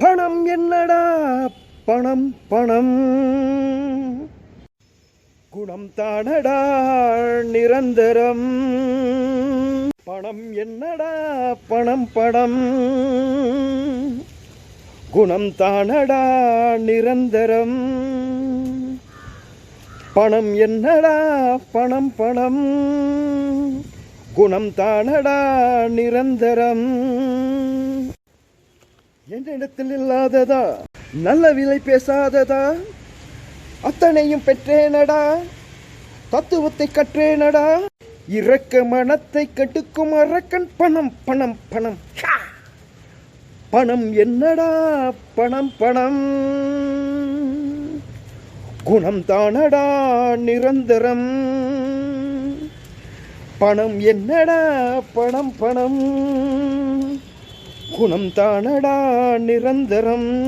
பணம் என்னடா பணம் பணம் குணம் தானடா நிரந்தரம். பணம் என்னடா பணம் பணம் குணம் தானடா நிரந்தரம். பணம் என்னடா பணம் பணம் குணம் தானடா நிரந்தரம். என்ற இடத்தில் இல்லாததா நல்ல விலை பேசாததா அத்தனையும் பெற்றேனடா தத்துவத்தை கற்றேனடா. இரக்க மனத்தை கட்டுக்கும் அரக்கன் பணம் பணம் பணம். பணம் என்னடா பணம் பணம் குணம் தானடா நிரந்தரம். பணம் என்னடா பணம் பணம் குணம் தானடா நிரந்தரம்.